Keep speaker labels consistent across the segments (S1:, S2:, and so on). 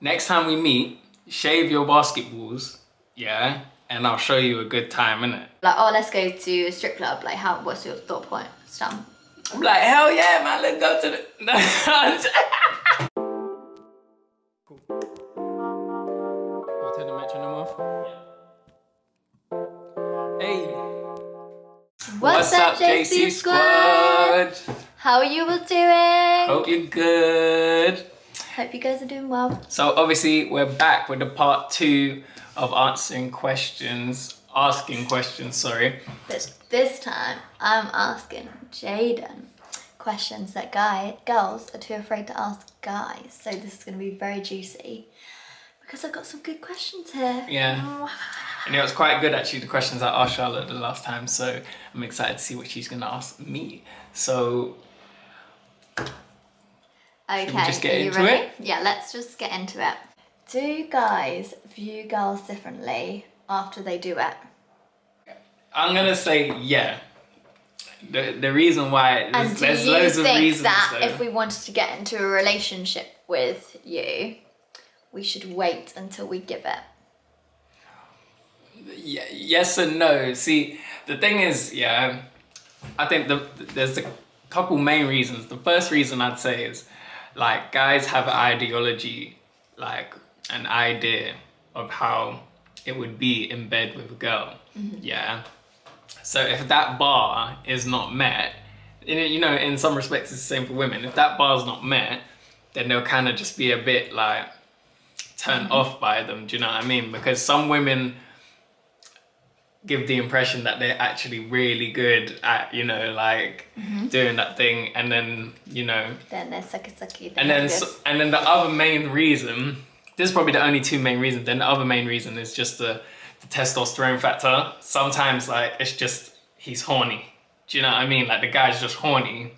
S1: next time we meet, shave your basketballs, yeah, and I'll show you a good time, innit?
S2: Like, oh, let's go to a strip club. Like, what's your thought point, Sam?
S1: I'm like, hell yeah, man, let's go to the... Cool. I'll turn the metronome off. Hey. What's up, JC Squad?
S2: How are you all doing?
S1: Hope you're good.
S2: Hope you guys are doing well.
S1: So obviously we're back with the part 2 of asking questions, sorry.
S2: But this time I'm asking Jaden questions that girls are too afraid to ask guys. So this is going to be very juicy because I've got some good questions here.
S1: Yeah. And it was quite good actually, the questions I asked Charlotte the last time, so I'm excited to see what she's going to ask me. So
S2: okay,
S1: should we just get into
S2: ready?
S1: it?
S2: Yeah, let's just get into it. Do guys view girls differently after they do it?
S1: I'm gonna say yeah. The reason why, there's loads of reasons.
S2: That
S1: though.
S2: if we wanted to get into a relationship with you, we should wait until we give it?
S1: Yeah, yes and no. See, the thing is, yeah, I think there's a couple main reasons. The first reason I'd say is, like, guys have an ideology, like an idea of how it would be in bed with a girl. Mm-hmm. Yeah. So if that bar is not met, you know, in some respects it's the same for women. If that bar's not met, then they'll kind of just be a bit like turned off by them. Do you know what I mean? Because some women give the impression that they're actually really good at, you know, like doing that thing, and then, you know,
S2: then they're sucky.
S1: And then the other main reason, this is probably the only two main reasons. Then the other main reason is just the testosterone factor. Sometimes, like, it's just, he's horny. Do you know what I mean? Like, the guy's just horny.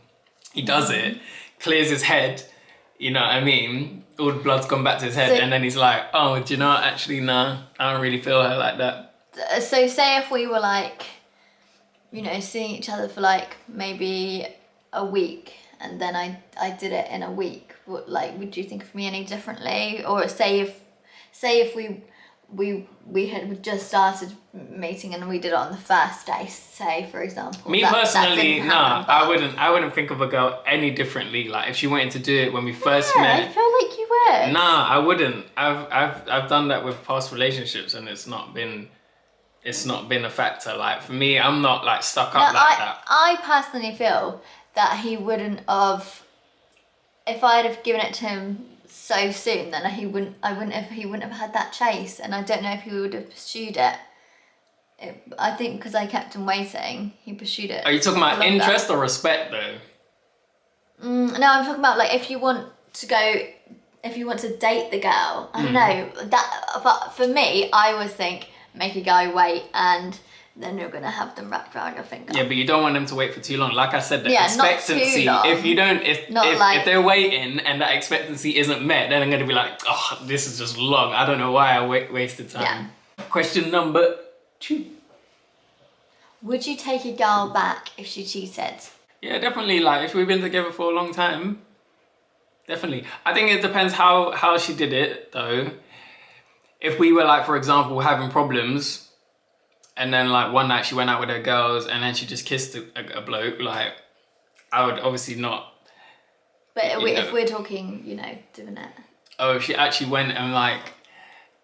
S1: He does it, clears his head, you know what I mean? All the blood's gone back to his head, and then he's like, oh, do you know what? Actually, nah, I don't really feel her like that.
S2: So say if we were like, you know, seeing each other for like maybe a week, and then I did it in a week, would you think of me any differently? Or say if we had just started meeting and we did it on the first day, say for example.
S1: Me personally, nah, I wouldn't think of a girl any differently. Like, if she wanted to do it when we first met.
S2: I feel like you would.
S1: Nah, I wouldn't. I've done that with past relationships, and it's not been a factor. Like, for me, I'm not like stuck up like that.
S2: I personally feel that he wouldn't have, if I'd have given it to him so soon, then he wouldn't have had that chase, and I don't know if he would have pursued it. I think because I kept him waiting, he pursued it.
S1: Are you talking about interest or respect though?
S2: No, I'm talking about like if you want to date the girl. I don't know that, but for me, I always think make a guy wait, and then you're gonna have them wrapped around your finger.
S1: Yeah, but you don't want them to wait for too long. Like I said, the
S2: not
S1: expectancy.
S2: too long.
S1: If they're waiting and that expectancy isn't met, then I'm gonna be like, oh, this is just long. I don't know why I wasted time. Yeah. Question number 2.
S2: Would you take a girl back if she cheated?
S1: Yeah, definitely. Like, if we've been together for a long time, definitely. I think it depends how she did it though. If we were, like, for example, having problems, and then, like, one night she went out with her girls and then she just kissed a bloke, like, I would obviously not.
S2: But if we're talking, you know, doing it.
S1: Oh, if she actually went and, like,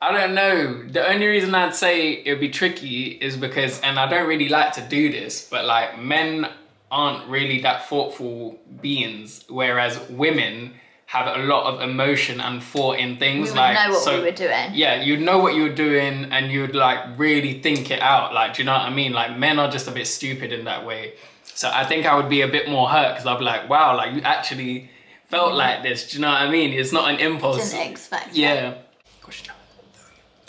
S1: I don't know. The only reason I'd say it would be tricky is because, and I don't really like to do this, but, like, men aren't really that thoughtful beings, whereas women have a lot of emotion and thought in things.
S2: We would know what we were doing.
S1: Yeah, you'd know what you were doing, and you'd, like, really think it out. Like, do you know what I mean? Like, men are just a bit stupid in that way. So I think I would be a bit more hurt, because I'd be like, wow, like, you actually felt like this. Do you know what I mean? It's not an impulse.
S2: Didn't expect
S1: Yeah.
S2: it. Question.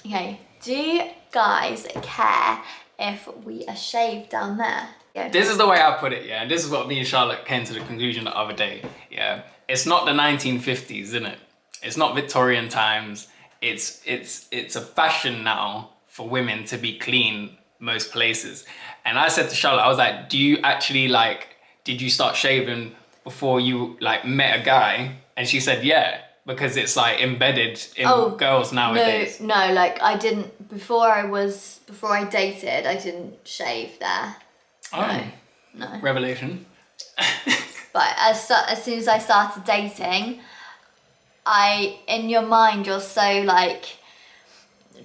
S2: Okay. Do guys care if we are shaved down there? Yeah.
S1: This is the way I put it, yeah. And this is what me and Charlotte came to the conclusion the other day, yeah. It's not the 1950s, isn't it? It's not Victorian times. It's a fashion now for women to be clean most places. And I said to Charlotte, I was like, do you actually, like, did you start shaving before you, like, met a guy? And she said, yeah, because it's like embedded in girls nowadays.
S2: No, like I didn't before I dated. I didn't shave there. No.
S1: Revelation.
S2: But as soon as I started dating, in your mind you're so like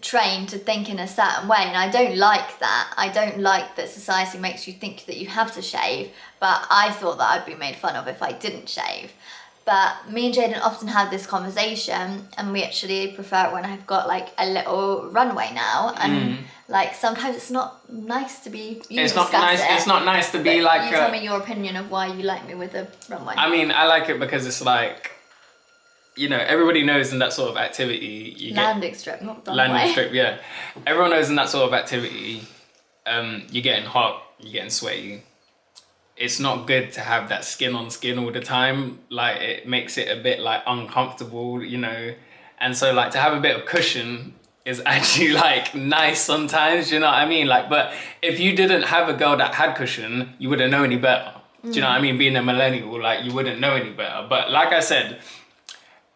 S2: trained to think in a certain way, and I don't like that. I don't like that society makes you think that you have to shave, but I thought that I'd be made fun of if I didn't shave. But me and Jaden often have this conversation, and we actually prefer it when I've got like a little runway now, and like sometimes it's not nice to be.
S1: It's not nice to be like.
S2: You tell me your opinion of why you like me with a runway.
S1: I mean, I like it because it's like, you know, everybody knows in that sort of activity you
S2: landing
S1: get
S2: strip, not
S1: landing strip. Yeah, everyone knows in that sort of activity, you're getting hot, you're getting sweaty. It's not good to have that skin on skin all the time. Like, it makes it a bit like uncomfortable, you know. And so like to have a bit of cushion is actually like nice sometimes, you know what I mean? Like, but if you didn't have a girl that had cushion, you wouldn't know any better. Do you know what I mean? Being a millennial, like, you wouldn't know any better. But like I said,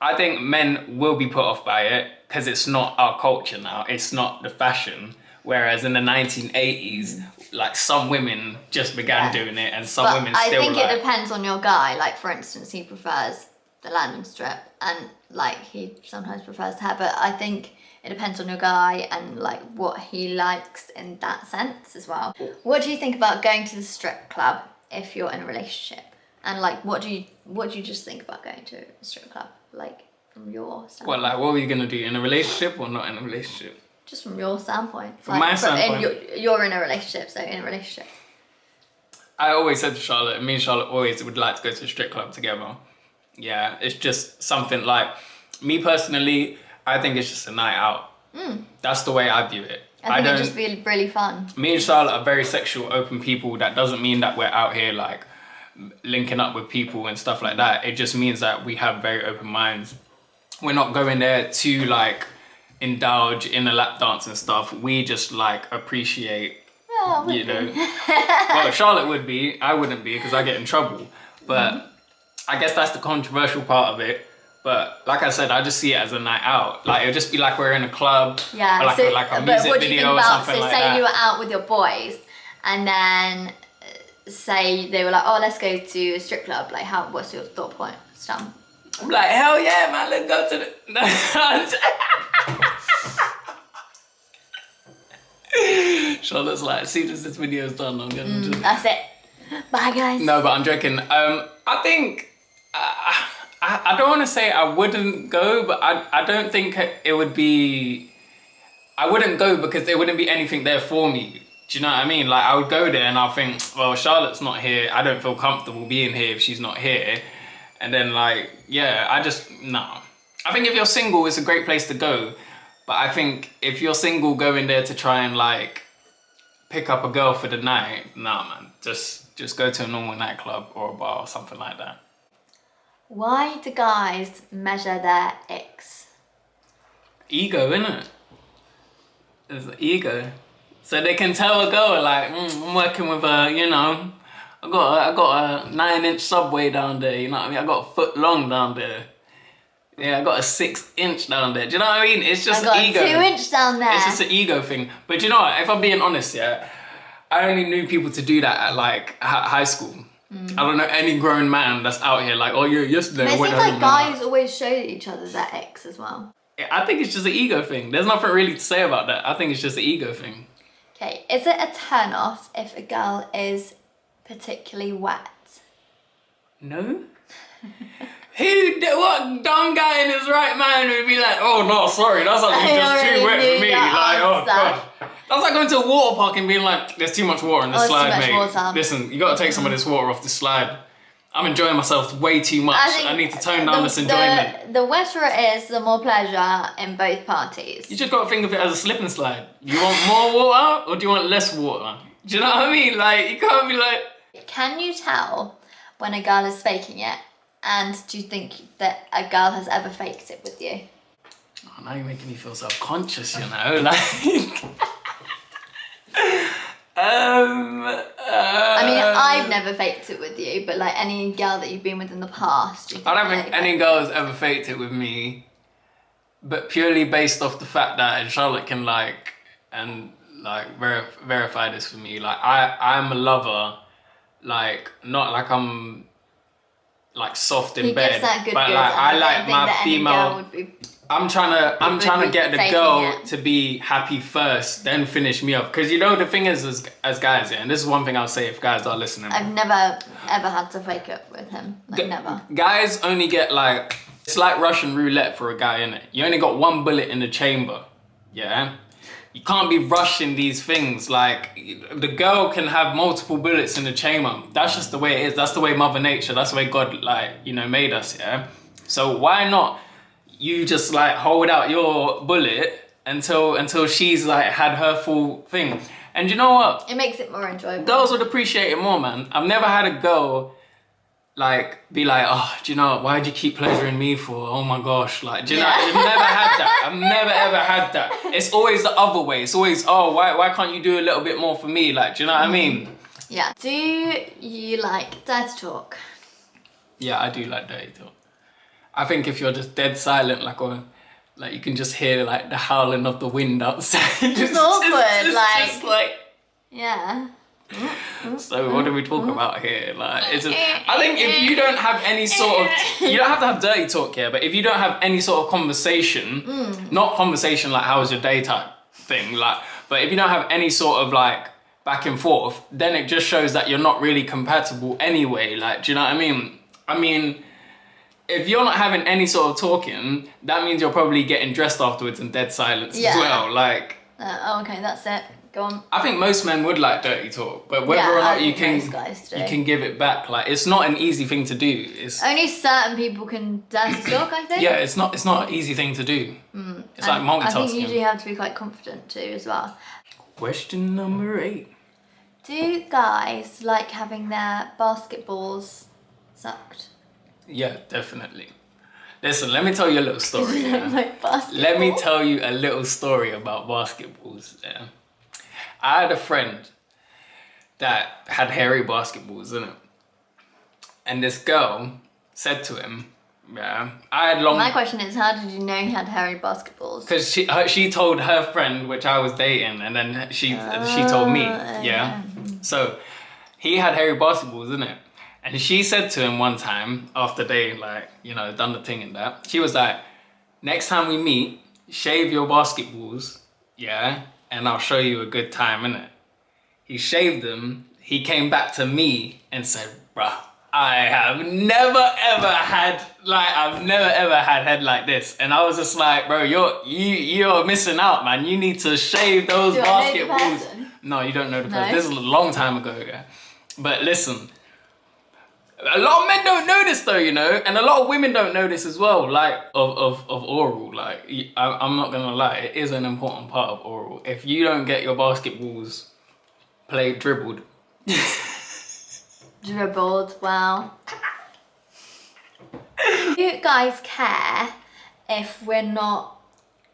S1: I think men will be put off by it because it's not our culture now. It's not the fashion. Whereas in the 1980s, like, some women just began doing it, and some women still. I think
S2: it depends on your guy. Like, for instance, he prefers the landing strip, and like he sometimes prefers to have it. I think it depends on your guy and like what he likes in that sense as well. What do you think about going to the strip club if you're in a relationship? And like, what do you just think about going to a strip club? Like, from your standpoint.
S1: Well, like, what were you gonna do, in a relationship or not in a relationship?
S2: Just from your standpoint.
S1: From my standpoint.
S2: You're in a relationship, so in a relationship.
S1: I always said to Charlotte, me and Charlotte always would like to go to a strip club together. Yeah, it's just something like, me personally, I think it's just a night out. That's the way I view it.
S2: I think it'd just be really fun.
S1: Me and Charlotte are very sexual, open people. That doesn't mean that we're out here like linking up with people and stuff like that. It just means that we have very open minds. We're not going there to like indulge in a lap dance and stuff. We just like appreciate, you know. Well, Charlotte would be, I wouldn't be, because I get in trouble. But I guess that's the controversial part of it. But like I said, I just see it as a night out. Like, it'll just be like we're in a club, or like a music video or something like that.
S2: So say you were out with your boys, and then say they were like, oh, let's go to a strip club. Like, what's your thought point, Stam?
S1: I'm like, hell yeah, man, let's go to the... Charlotte's like, as soon as this video's done, I'm gonna just...
S2: That's it. Bye, guys.
S1: No, but I'm joking. I think... I don't want to say I wouldn't go, but I don't think it would be... I wouldn't go because there wouldn't be anything there for me. Do you know what I mean? Like, I would go there and I'll think, well, Charlotte's not here. I don't feel comfortable being here if she's not here. And then, like, yeah, no. I think if you're single, it's a great place to go. But I think if you're single going there to try and, like, pick up a girl for the night, nah, man. Just go to a normal nightclub or a bar or something like that.
S2: Why do guys measure their icks?
S1: Ego, innit? It's ego. So they can tell a girl, like, I'm working with a, you know, I got a 9-inch subway down there, you know what I mean? I got a foot long down there. Yeah, I got a 6-inch down there. Do you know what I mean? It's just ego.
S2: I got a 2-inch down there.
S1: It's just an ego thing. But you know what? If I'm being honest, yeah, I only knew people to do that at like high school. I don't know any grown man that's out here like, oh yeah, yesterday.
S2: But it seems like guys always show each other their ex as well.
S1: I think it's just an ego thing. There's nothing really to say about that. I think it's just an ego thing.
S2: Okay, is it a turn off if a girl is particularly wet?
S1: No. What dumb guy in his right mind would be like, oh no, sorry, that's actually just too wet for me. Like, oh god. That's like going to a water park and being like, there's too much water on this slide, mate. Water. Listen, you gotta take some of this water off the slide. I'm enjoying myself way too much. I need to tone down this enjoyment.
S2: The wetter it is, the more pleasure in both parties.
S1: You just gotta think of it as a slip and slide. You want more water or do you want less water? Do you know what I mean? Like, you can't be like...
S2: Can you tell when a girl is faking it? And do you think that a girl has ever faked it with you?
S1: Oh, now you're making me feel self-conscious, you know? Like...
S2: I mean, I've never faked it with you, but like any girl that you've been with in the past.
S1: I don't think any girl has ever faked it with me, but purely based off the fact that Charlotte can verify this for me. Like I'm a lover, like not like I'm like soft in bed, but like I like my female. I'm trying to get the girl to be happy first, then finish me up. Because you know the thing is, as guys, yeah, and this is one thing I'll say if guys are listening.
S2: I've never ever had to fake it with him. Like never.
S1: Guys only get like, it's like Russian roulette for a guy, innit? You only got one bullet in the chamber, yeah. You can't be rushing these things. Like the girl can have multiple bullets in the chamber. That's just the way it is. That's the way Mother Nature. That's the way God, like, you know, made us, yeah. So why not? You just like hold out your bullet until she's like had her full thing. And you know what?
S2: It makes it more enjoyable.
S1: Girls would appreciate it more, man. I've never had a girl like be like, oh, do you know what? Why'd you keep pleasuring me for? Oh my gosh. Like, do you know? I've never had that. I've never ever had that. It's always the other way. It's always, oh, why can't you do a little bit more for me? Like, do you know what I mean?
S2: Yeah. Do you like dirty talk?
S1: Yeah, I do like dirty talk. I think if you're just dead silent, like you can just hear like the howling of the wind outside.
S2: It's awkward, yeah.
S1: So what do we talk about here? Like, I think if you don't have any sort of, you don't have to have dirty talk here, but if you don't have any sort of conversation, not conversation like how was your day type thing, like, but if you don't have any sort of like back and forth, then it just shows that you're not really compatible anyway. Like, do you know what I mean? I mean, if you're not having any sort of talking, that means you're probably getting dressed afterwards in dead silence as well. Like,
S2: okay, that's it. Go on.
S1: I think most men would like dirty talk, but whether or not you can give it back, like it's not an easy thing to do. It's
S2: only certain people can dirty talk, I think.
S1: Yeah, it's not an easy thing to do. It's like multitasking.
S2: I think you usually have to be quite confident too as well.
S1: Question number 8.
S2: Do guys like having their basketballs sucked?
S1: Yeah, definitely. Listen, let me tell you a little story.
S2: Let
S1: me tell you a little story about basketballs. Yeah. I had a friend that had hairy basketballs, innit? And this girl said to him, yeah, I had long...
S2: My question is, how did you know he had hairy basketballs?
S1: Because she told her friend, which I was dating, and then she told me, yeah? So, he had hairy basketballs, innit? And she said to him one time, after they, like, you know, done the thing and that, she was like, next time we meet, shave your basketballs, yeah? And I'll show you a good time, innit? He shaved them. He came back to me and said, bruh, I have never ever had head like this. And I was just like, bro, you're missing out, man. You need to shave those basketballs. No, you don't know the person. This is a long time ago, yeah. But listen, a lot of men don't know this though, you know, and a lot of women don't know this as well, like of oral. Like, I'm not gonna lie, it is an important part of oral. If you don't get your basketballs dribbled.
S2: Dribbled, wow. Do you guys care if we're not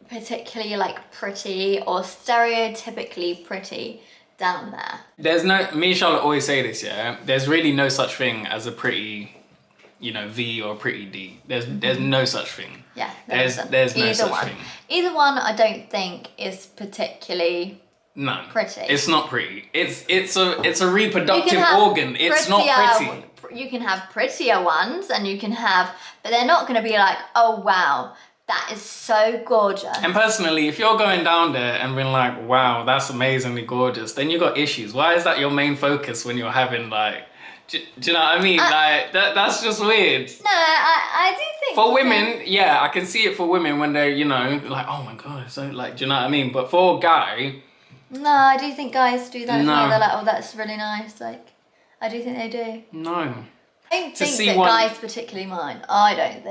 S2: particularly like pretty or stereotypically pretty down there?
S1: Me and Charlotte always say this, yeah? There's really no such thing as a pretty, you know, V or a pretty D. There's no such thing.
S2: Yeah,
S1: there's no such thing.
S2: Either one I don't think is particularly pretty.
S1: It's not pretty. It's a reproductive organ. It's not pretty.
S2: You can have prettier ones and you can have, but they're not gonna be like, oh wow, that is so gorgeous. And
S1: personally, if you're going down there and being like, wow, that's amazingly gorgeous, then you got issues. Why is that your main focus when you're having like, do you know what I mean? Like, that's just weird.
S2: No, I do think...
S1: For women, yeah, I can see it for women when they're, you know, like, oh my God, so like, do you know what I mean? But for a guy...
S2: No, I do think guys do that. No. They're like, oh, that's really nice. Like, I do think they do.
S1: No.
S2: I don't think that guys particularly mind. I don't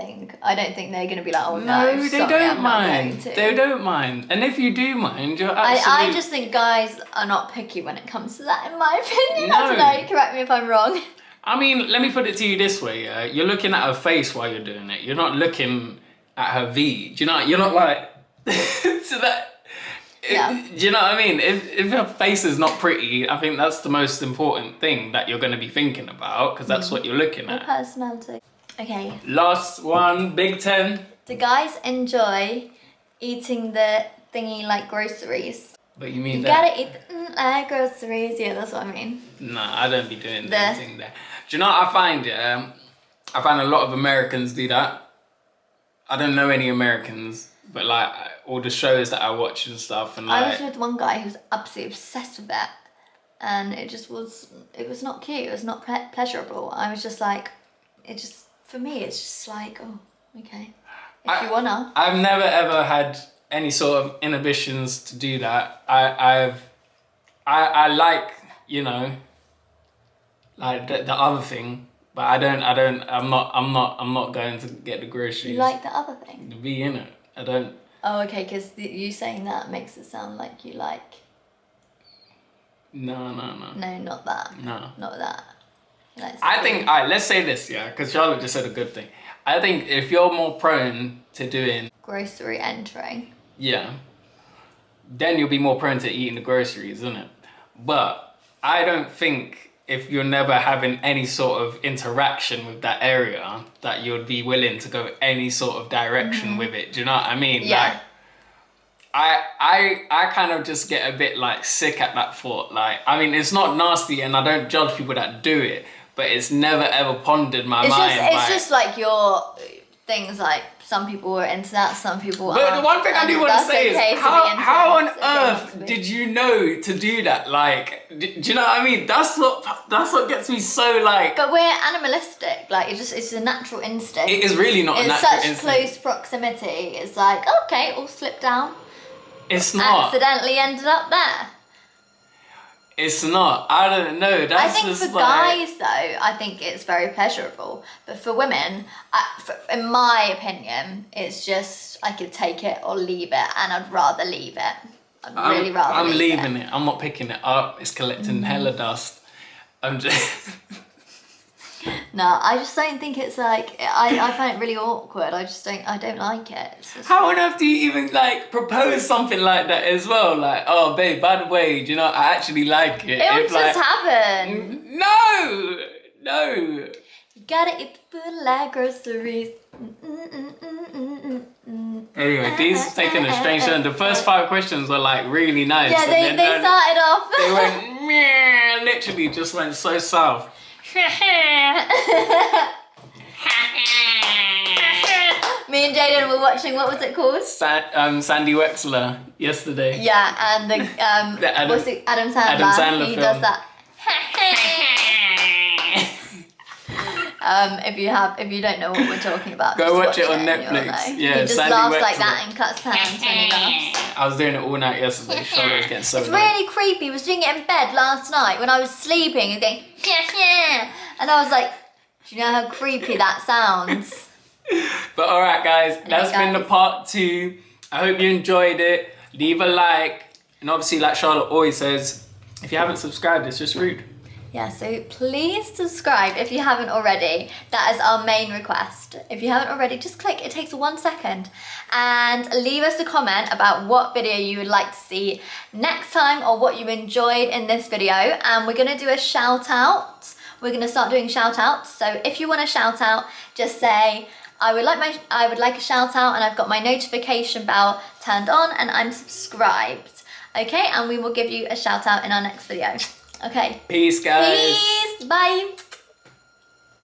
S2: think they're going to be like, oh no,
S1: they don't mind. They don't mind. And if you do mind, you're absolutely...
S2: I just think guys are not picky when it comes to that, in my opinion. No. I don't know, correct me if I'm wrong.
S1: I mean, let me put it to you this way, yeah? You're looking at her face while you're doing it. You're not looking at her V. Do you know? You're not like... so that... Do you know what I mean? If your face is not pretty, I think that's the most important thing that you're going to be thinking about, because that's what you're looking
S2: Or
S1: at.
S2: personality. Okay.
S1: Last one, Big 10.
S2: Do guys enjoy eating the thingy like groceries?
S1: But you mean
S2: You
S1: that?
S2: gotta eat like groceries. Yeah, that's what I mean.
S1: Nah, I don't be doing that thing there. Do you know what I find? I find a lot of Americans do that. I don't know any Americans, but like all the shows that I watch and stuff, and like
S2: I was with one guy who was absolutely obsessed with that, and it was not cute. It was not pleasurable. I was just like, for me, it's just like, oh, okay, if you wanna.
S1: I've never ever had any sort of inhibitions to do that. I like, you know, like the other thing, but I'm not going to get the groceries.
S2: You like the other thing?
S1: To be in it. I don't.
S2: Oh, okay, because you saying that makes it sound like you like.
S1: No.
S2: No, not that.
S1: No.
S2: Not that. Like
S1: I think, alright, let's say this, yeah, because Charlotte just said a good thing. I think if you're more prone to doing
S2: grocery entering,
S1: yeah, then you'll be more prone to eating the groceries, isn't it? But I don't think if you're never having any sort of interaction with that area that you'd be willing to go any sort of direction with it. Do you know what I mean?
S2: Yeah.
S1: Like, I kind of just get a bit like sick at that thought. Like, I mean, it's not nasty and I don't judge people that do it, but it's never ever pondered my mind.
S2: It's just like your things, like some people are into that, some people aren't.
S1: But the one thing I do want to say
S2: okay
S1: is, how on earth did you know to do that? Like, do you know what I mean? That's what gets me so like.
S2: But we're animalistic. Like it's a natural instinct.
S1: It is really not a natural instinct.
S2: In such close proximity, it's like, okay, all slipped down.
S1: It's not.
S2: Accidentally ended up there.
S1: It's not. I don't know. That's
S2: I think
S1: just
S2: for
S1: like...
S2: guys though, I think it's very pleasurable. But for women, in my opinion, it's just I could take it or leave it, and I'd rather leave it. I'd really rather.
S1: I'm
S2: leave
S1: leaving it. I'm not picking it up. It's collecting hella dust. I'm just.
S2: No, I just don't think it's like I find it really awkward. I don't like it. It's just...
S1: How on earth do you even like propose something like that as well? Like, oh babe, by the way, do you know I actually like it.
S2: It would just happen.
S1: No.
S2: You gotta eat the food like groceries.
S1: Anyway, these taking a strange turn. The first 5 questions were like really nice.
S2: Yeah, they started off.
S1: They went meh, literally just went so south.
S2: Me and Jaden were watching, what was it called?
S1: Sandy Wexler yesterday.
S2: Yeah, and the what's it? Adam Sandler.
S1: Adam Sandler
S2: he
S1: film.
S2: does that. If you don't know what we're talking about,
S1: go watch it on
S2: and
S1: Netflix.
S2: you'll know.
S1: Yeah,
S2: he just
S1: Sandy
S2: laughs
S1: Wexler.
S2: like that and cuts hands when he laughs.
S1: I was doing it all night yesterday. Charlotte was getting so
S2: It's
S1: annoyed.
S2: really creepy. I was doing it in bed last night when I was sleeping and going, and I was like, do you know how creepy that sounds?
S1: But alright guys, that's been the part 2. I hope you enjoyed it. Leave a like. And obviously, like Charlotte always says, if you haven't subscribed, it's just rude.
S2: Yeah, so please subscribe if you haven't already. That is our main request. If you haven't already, just click. It takes 1 second. And leave us a comment about what video you would like to see next time or what you enjoyed in this video. And we're going to do a shout out. We're going to start doing shout outs. So if you want a shout out, just say, I would like a shout out, and I've got my notification bell turned on and I'm subscribed. Okay, and we will give you a shout out in our next video. Okay.
S1: Peace, guys.
S2: Peace. Bye.